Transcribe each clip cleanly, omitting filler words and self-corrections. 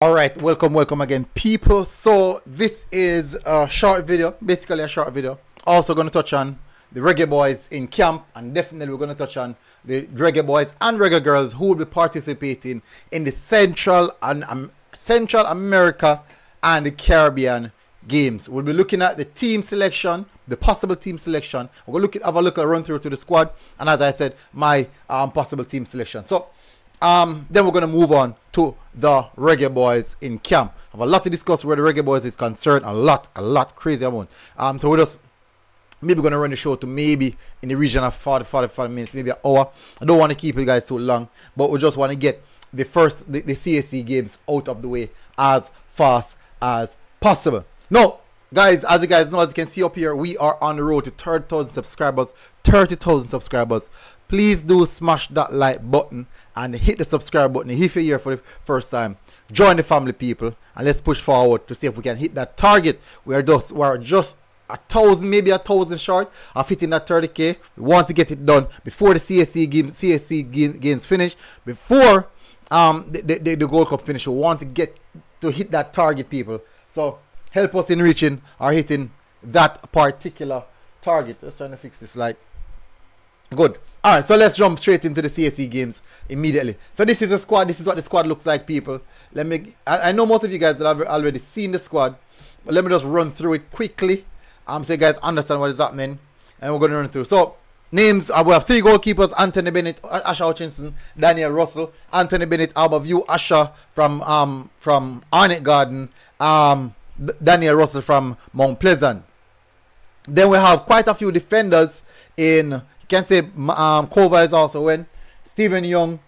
All right, welcome again, people. So this is a short video, basically a short video. Also going to touch on the Reggae Boyz in camp, and definitely we're going to touch on the Reggae Boyz and Reggae Girls who will be participating in the Central America and the Caribbean games. We'll be looking at the team selection, the possible team selection. We're going to have a look at run through to the squad, and as I said, my possible team selection. So then we're going to move on to the Reggae Boyz in camp. I have a lot to discuss where the Reggae Boyz is concerned. A lot, crazy amount. So we're just maybe going to run the show to maybe in the region of 45 minutes, maybe an hour. I don't want to keep you guys too long, but we just want to get the CSC games out of the way as fast as possible. Now, guys, as you guys know, as you can see up here, we are on the road to 30,000 subscribers. 30,000 subscribers. Please do smash that like button and hit the subscribe button if you're here for the first time. Join the family, people, and let's push forward to see if we can hit that target. We're just 1,000, maybe 1,000 short of hitting that 30k. We want to get it done before the CSC games finish, before the Gold Cup finish. We want to get to hit that target, people. So help us in reaching or hitting that particular target. Let's try to fix this light. Good. Alright, so let's jump straight into the CSC games immediately. So this is a squad. This is what the squad looks like, people. I know most of you guys that have already seen the squad, but let me just run through it quickly, so you guys understand what is happening, and we're going to run through. So names, we have 3 goalkeepers: Anthony Bennett, Asha Hutchinson, Daniel Russell. Anthony Bennett, Alba View; Asha from Arnett Garden; Daniel Russell from Mount Pleasant. Then we have quite a few defenders in, you can say Kova is also in, Stephen Young,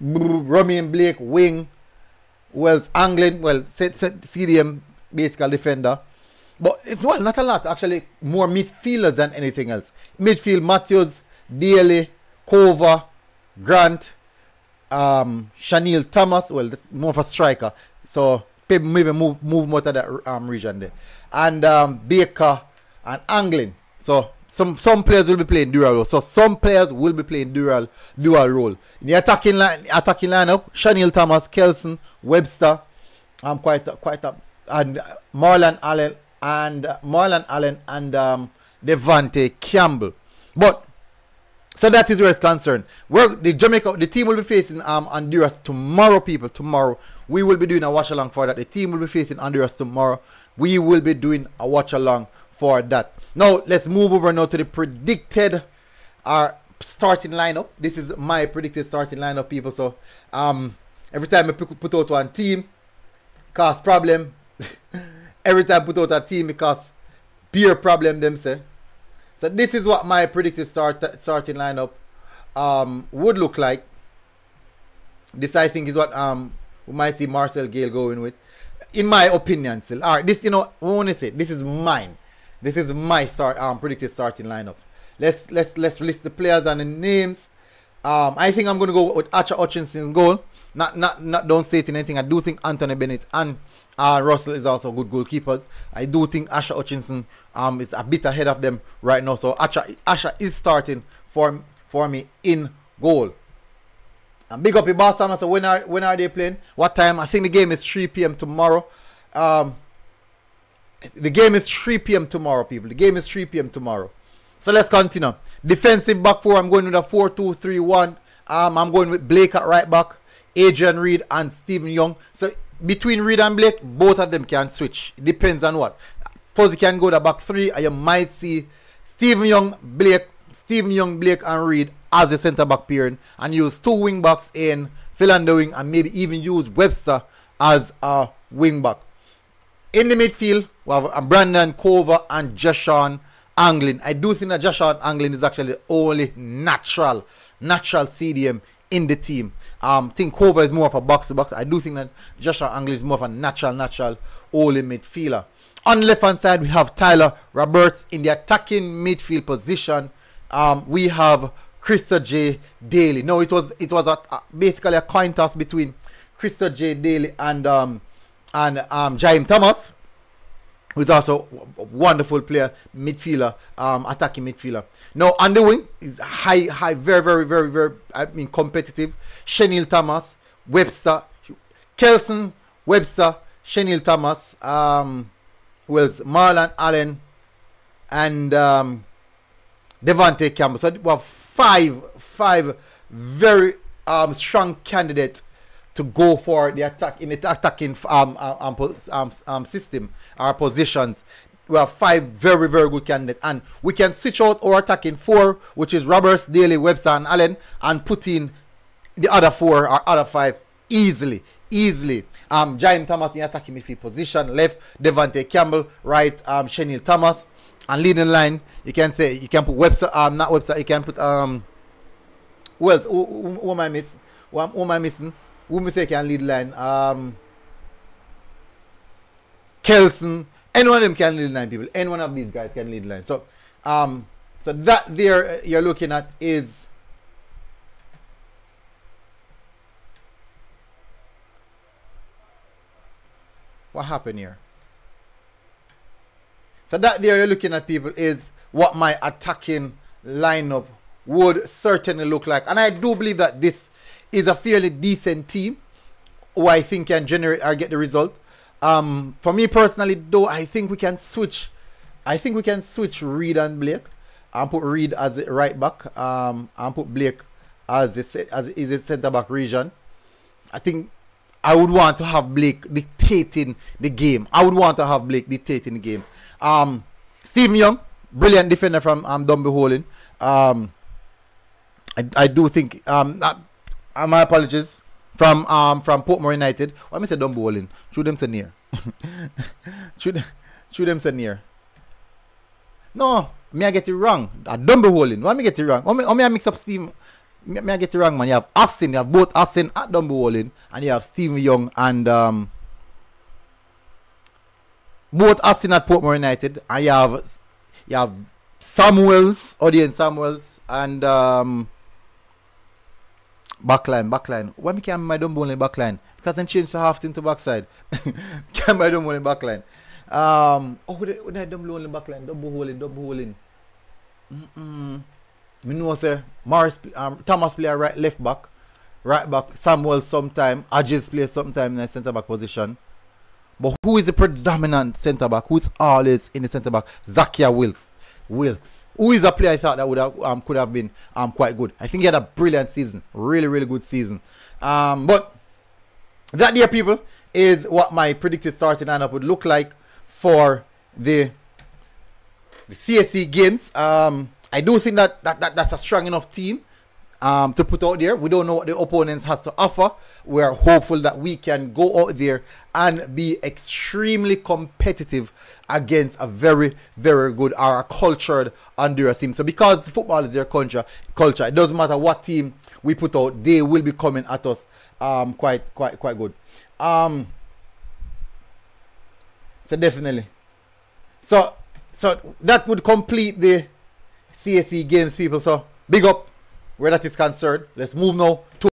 Romain Blake, wing, Wells Anglin, well, CDM, basically defender. But well, not a lot, actually, more midfielders than anything else. Midfield: Matthews, Daly, Kova, Grant, Chanel Thomas, well, that's more of a striker, so maybe move more to that region there. And Baker and Anglin. So some players will be playing dual role. So some players will be playing dual role. In the attacking lineup: Chanel Thomas, Kelson, Webster, quite up, and Marlon Allen and Devante Campbell. But so that is where it's concerned. The team will be facing Honduras tomorrow, people. Tomorrow we will be doing a watch along for that. The team will be facing Honduras tomorrow. We will be doing a watch along for that. Now let's move over now to the predicted starting lineup. This is my predicted starting lineup, people. So every time I put out one team, cause problem. Every time I put out a team, it cause beer problem, them say. So this is what my predicted starting lineup would look like. This, I think, is what we might see Marcel Gale going with, in my opinion. Still, all right. This, you know, we want to say this is mine. This is my predicted starting lineup. Let's list the players and the names. I think I'm gonna go with Asha Hutchinson goal. Not don't say it in anything. I do think Anthony Bennett and Russell is also good goalkeepers. I do think Asha Hutchinson is a bit ahead of them right now. So Asha is starting for me in goal. And big up your boss, Thomas. So when are they playing? What time? I think the game is 3 p.m. tomorrow. The game is 3 p.m. tomorrow, people. The game is 3 p.m. tomorrow. So let's continue. Defensive back 4. I'm going with a 4-2-3-1. I'm going with Blake at right back, Adrian Reed and Stephen Young. So between Reed and Blake, both of them can switch. It depends on what. First, you can go to back 3, and you might see Stephen Young, Blake, and Reed as the centre back pairing, and use 2 wing backs in Phil and the wing, and maybe even use Webster as a wing back. In the midfield, we have Brandon Kova and Joshua Anglin. I do think that Joshua Anglin is actually the only natural CDM in the team. I think Kova is more of a box-to-box. I do think that Joshua Anglin is more of a natural only midfielder. On the left hand side, we have Tyler Roberts in the attacking midfield position. We have Krista J. Daly. No, it was basically a coin toss between Krista J. Daly and Jaime Thomas, who is also a wonderful player, midfielder, attacking midfielder. Now on the wing is high, very, I mean, competitive. Chanel Thomas, Webster, Kelson, Webster, Chenil Thomas, who else? Marlon Allen, and Devontae Campbell. So we have five very strong candidates to go for the attack in the attacking system or positions. We have 5 very good candidates, and we can switch out our attacking 4, which is Roberts, Daly, Webster, and Allen, and put in the other 4 or other 5 easily. Jaime Thomas in attacking midfield position, left Devontae Campbell, right Chenil Thomas, and leading line you can put Webster, not Webster, you can put who else? Who am I missing? Who am I missing? Who me say can lead line? Kelson. Any one of them can lead line, people. Any one of these guys can lead line. So so that there you're looking at is what happened here. So that there you're looking at, people, is what my attacking lineup would certainly look like. And I do believe that this is a fairly decent team who I think can generate or get the result. For me personally, though, I think we can switch. I think we can switch Reed and Blake, and put Reed as a right back, and put Blake as a centre back region. I think I would want to have Blake dictating the game. Stephen Young, brilliant defender from Dumby Holding. I do think my apologies from Portmore United. Why me say Dumby Holding? Shoot them so near. shoot them so near. No, me I get it wrong. Dumby Holding. Why me get it wrong? Why me I mix up Steve? Me I get it wrong, man. You have Austin. You have both Austin at Dumby Holding, and you have Stephen Young and both Austin at Portmore United, and you have Samuels, Odion Samuels, and backline. Why me can't my Dumbo only backline? Because then change the half into backside. Can't my Dumbo only backline. When I Dumbo only backline, double holding. Me know sir, Thomas play a right back, Samuel sometime, Adjis play sometime in the centre back position. But who is the predominant centre back? Who is always in the centre back? Zakia Wilkes. Who is a player I thought that would have could have been quite good. I think he had a brilliant season, really good season. But that, dear people, is what my predicted starting lineup would look like for the CSC games. I do think that's a strong enough team to put out there. We don't know what the opponents has to offer. We are hopeful that we can go out there and be extremely competitive against a very good or a cultured Honduras team. So because football is their culture, it doesn't matter what team we put out, they will be coming at us quite good. So definitely. So that would complete the CSE games, people. So big up where that is concerned. Let's move now to